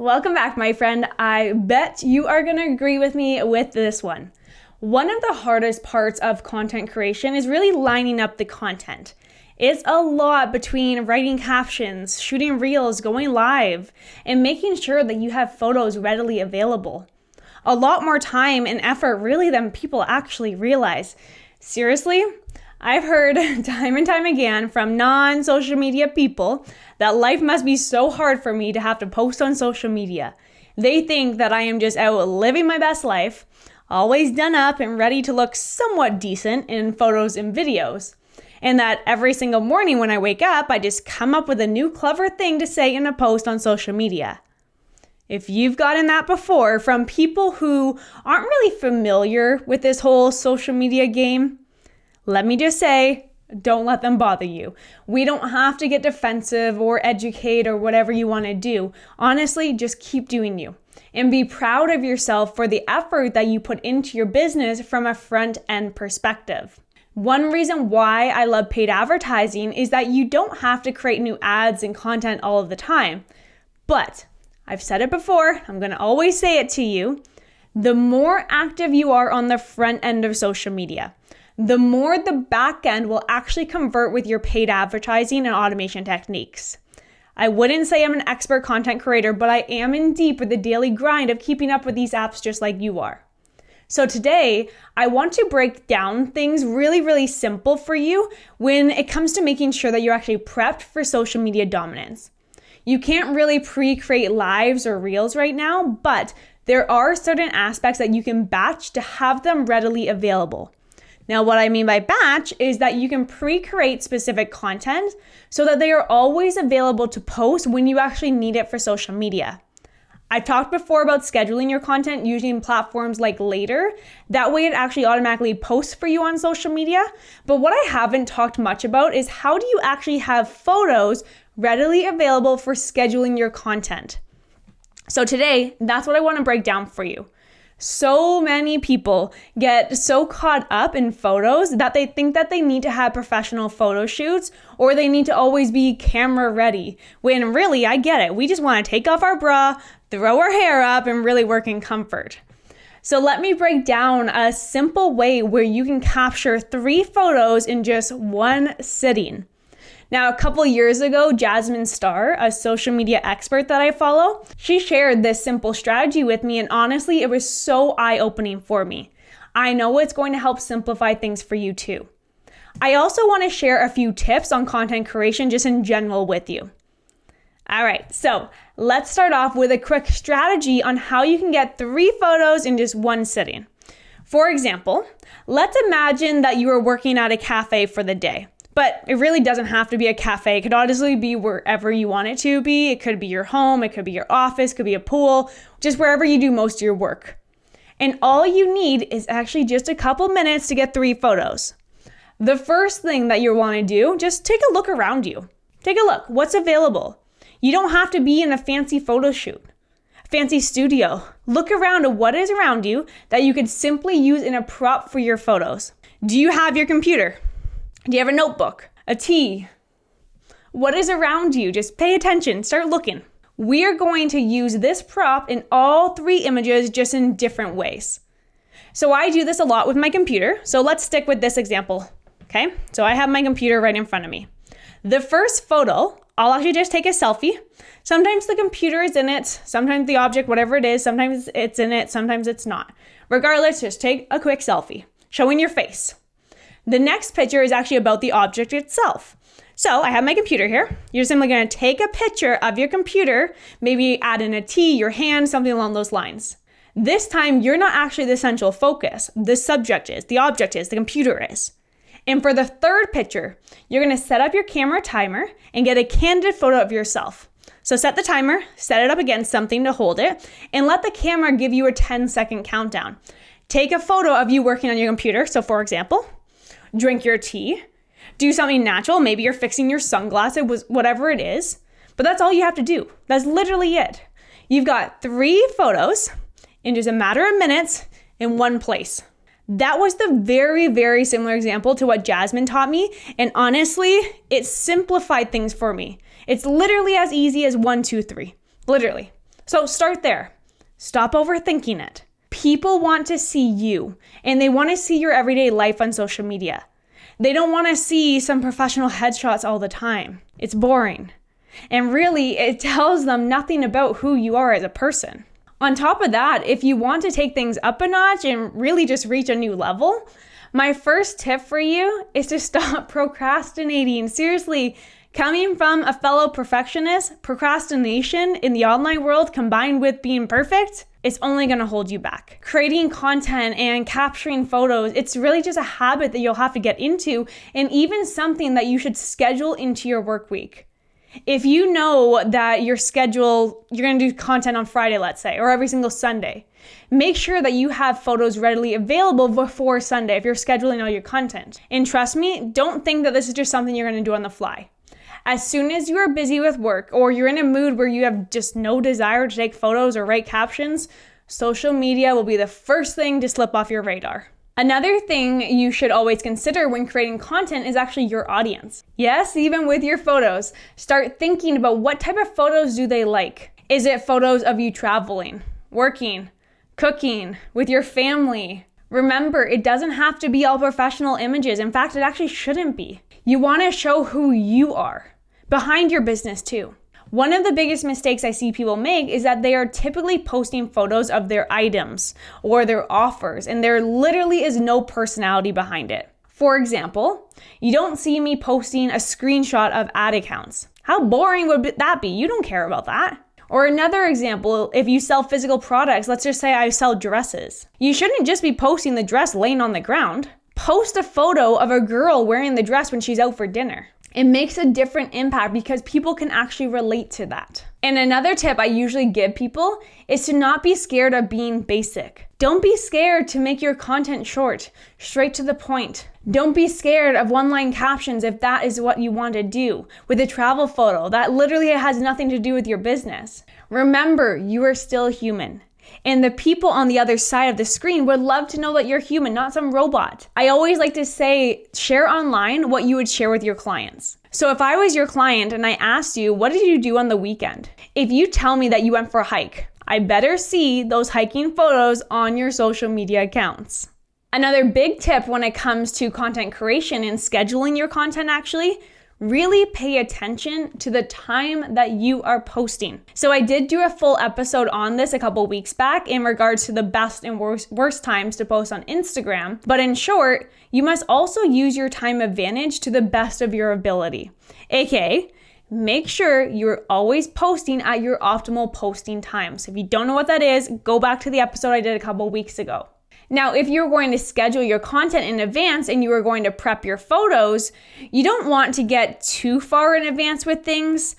Welcome back, my friend. I bet you are going to agree with me with this one. One of the hardest parts of content creation is really lining up the content. It's a lot between writing captions, shooting reels, going live, and making sure that you have photos readily available. A lot more time and effort really than people actually realize. Seriously? I've heard time and time again from non-social media people that life must be so hard for me to have to post on social media. They think that I am just out living my best life, always done up and ready to look somewhat decent in photos and videos. And that every single morning when I wake up, I just come up with a new clever thing to say in a post on social media. If you've gotten that before from people who aren't really familiar with this whole social media game, let me just say, don't let them bother you. We don't have to get defensive or educate or whatever you want to do. Honestly, just keep doing you and be proud of yourself for the effort that you put into your business from a front-end perspective. One reason why I love paid advertising is that you don't have to create new ads and content all of the time. But I've said it before, I'm going to always say it to you, the more active you are on the front end of social media, the more the back end will actually convert with your paid advertising and automation techniques. I wouldn't say I'm an expert content creator, but I am in deep with the daily grind of keeping up with these apps just like you are. So today, I want to break down things really simple for you when it comes to making sure that you're actually prepped for social media dominance. You can't really pre-create lives or reels right now, but there are certain aspects that you can batch to have them readily available. Now, what I mean by batch is that you can pre-create specific content so that they are always available to post when you actually need it for social media. I've talked before about scheduling your content using platforms like Later. That way it actually automatically posts for you on social media. But what I haven't talked much about is how do you actually have photos readily available for scheduling your content. So today, that's what I want to break down for you. So many people get so caught up in photos that they think that they need to have professional photo shoots or they need to always be camera ready. When really, I get it. We just want to take off our bra, throw our hair up, and really work in comfort. So let me break down a simple way where you can capture 3 photos in just one sitting. Now, a couple years ago, Jasmine Starr, a social media expert that I follow, she shared this simple strategy with me, and honestly, it was so eye-opening for me. I know it's going to help simplify things for you too. I also want to share a few tips on content creation just in general with you. All right, so let's start off with a quick strategy on how you can get 3 photos in just one sitting. For example, let's imagine that you are working at a cafe for the day. But it really doesn't have to be a cafe. It could honestly be wherever you want it to be. It could be your home, it could be your office, it could be a pool, just wherever you do most of your work. And all you need is actually just a couple minutes to get 3 photos. The first thing that you want to do, just take a look around you. Take a look, what's available? You don't have to be in a fancy photo shoot, fancy studio. Look around at what is around you that you could simply use in a prop for your photos. Do you have your computer? Do you have a notebook, a tea? What is around you? Just pay attention, start looking. We are going to use this prop in all 3 images just in different ways. So I do this a lot with my computer. So let's stick with this example, okay? So I have my computer right in front of me. The first photo, I'll actually just take a selfie. Sometimes the computer is in it, sometimes the object, whatever it is, sometimes it's in it, sometimes it's not. Regardless, just take a quick selfie, showing your face. The next picture is actually about the object itself. So I have my computer here. You're simply going to take a picture of your computer, maybe add in a T, your hand, something along those lines. This time, you're not actually the central focus. The subject is, the object is, the computer is. And for the third picture, you're going to set up your camera timer and get a candid photo of yourself. So set the timer, set it up against something to hold it, and let the camera give you a 10-second countdown. Take a photo of you working on your computer. So for example, drink your tea, do something natural. Maybe you're fixing your sunglasses, whatever it is. But that's all you have to do. That's literally it. You've got 3 photos in just a matter of minutes in one place. That was the very similar example to what Jasmine taught me. And honestly, it simplified things for me. It's literally as easy as 1, 2, 3. Literally. So start there. Stop overthinking it. People want to see you, and they want to see your everyday life on social media. They don't want to see some professional headshots all the time. It's boring. And really, it tells them nothing about who you are as a person. On top of that, if you want to take things up a notch and really just reach a new level, my first tip for you is to stop procrastinating. Seriously, coming from a fellow perfectionist, procrastination in the online world combined with being perfect, it's only going to hold you back. Creating content and capturing photos, it's really just a habit that you'll have to get into, and even something that you should schedule into your work week. If you know that you're going to do content on Friday, let's say, or every single Sunday, make sure that you have photos readily available before Sunday if you're scheduling all your content. And trust me, don't think that this is just something you're going to do on the fly. As soon as you are busy with work or you're in a mood where you have just no desire to take photos or write captions, social media will be the first thing to slip off your radar. Another thing you should always consider when creating content is actually your audience. Yes, even with your photos, start thinking about what type of photos do they like. Is it photos of you traveling, working, cooking, with your family? Remember, it doesn't have to be all professional images. In fact, it actually shouldn't be. You want to show who you are behind your business too. One of the biggest mistakes I see people make is that they are typically posting photos of their items or their offers, and there literally is no personality behind it. For example, you don't see me posting a screenshot of ad accounts. How boring would that be? You don't care about that. Or another example, if you sell physical products, let's just say I sell dresses. You shouldn't just be posting the dress laying on the ground. Post a photo of a girl wearing the dress when she's out for dinner. It makes a different impact because people can actually relate to that. And another tip I usually give people is to not be scared of being basic. Don't be scared to make your content short, straight to the point. Don't be scared of one-line captions if that is what you want to do with a travel photo that literally has nothing to do with your business. Remember, you are still human. And the people on the other side of the screen would love to know that you're human, not some robot. I always like to say, share online what you would share with your clients. So if I was your client and I asked you, what did you do on the weekend? If you tell me that you went for a hike, I better see those hiking photos on your social media accounts. Another big tip when it comes to content creation and scheduling your content actually, really pay attention to the time that you are posting. So I did do a full episode on this a couple weeks back in regards to the best and worst times to post on Instagram. But in short, you must also use your time advantage to the best of your ability. AKA, make sure you're always posting at your optimal posting times. If you don't know what that is, go back to the episode I did a couple weeks ago. Now, if you're going to schedule your content in advance and you are going to prep your photos, you don't want to get too far in advance with things.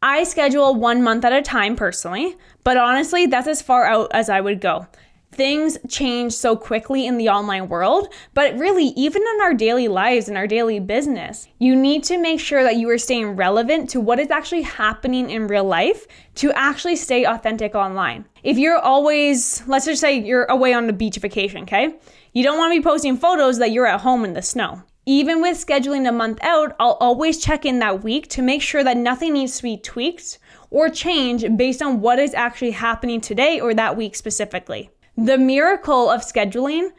I schedule 1 month at a time personally, but honestly, that's as far out as I would go. Things change so quickly in the online world, but really, even in our daily lives and our daily business, you need to make sure that you are staying relevant to what is actually happening in real life to actually stay authentic online. If you're always, let's just say you're away on a beach vacation, okay? You don't want to be posting photos that you're at home in the snow. Even with scheduling a month out, I'll always check in that week to make sure that nothing needs to be tweaked or changed based on what is actually happening today or that week specifically. The miracle of scheduling,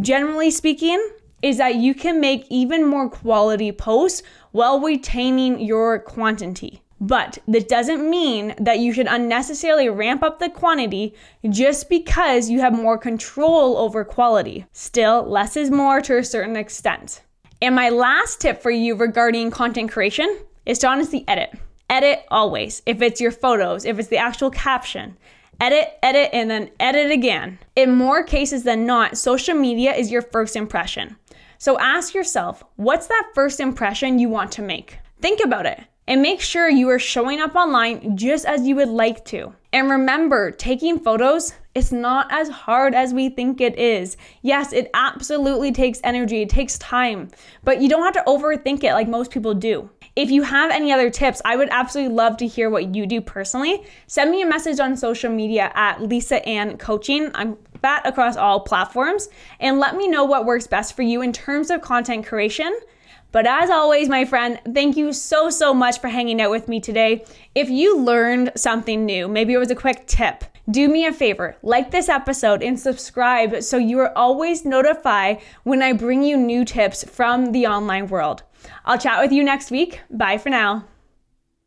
generally speaking, is that you can make even more quality posts while retaining your quantity. But this doesn't mean that you should unnecessarily ramp up the quantity just because you have more control over quality. Still, less is more to a certain extent. And my last tip for you regarding content creation is to honestly edit. Edit always. If it's your photos, if it's the actual caption, edit, and then edit again. In more cases than not, social media is your first impression. So ask yourself, what's that first impression you want to make? Think about it and make sure you are showing up online just as you would like to. And remember, taking photos, it's not as hard as we think it is. Yes, it absolutely takes energy, it takes time, but you don't have to overthink it like most people do. If you have any other tips, I would absolutely love to hear what you do personally. Send me a message on social media at Lisa Ann Coaching. I'm that across all platforms. And let me know what works best for you in terms of content creation. But as always, my friend, thank you so much for hanging out with me today. If you learned something new, maybe it was a quick tip, do me a favor, like this episode and subscribe so you are always notified when I bring you new tips from the online world. I'll chat with you next week. Bye for now.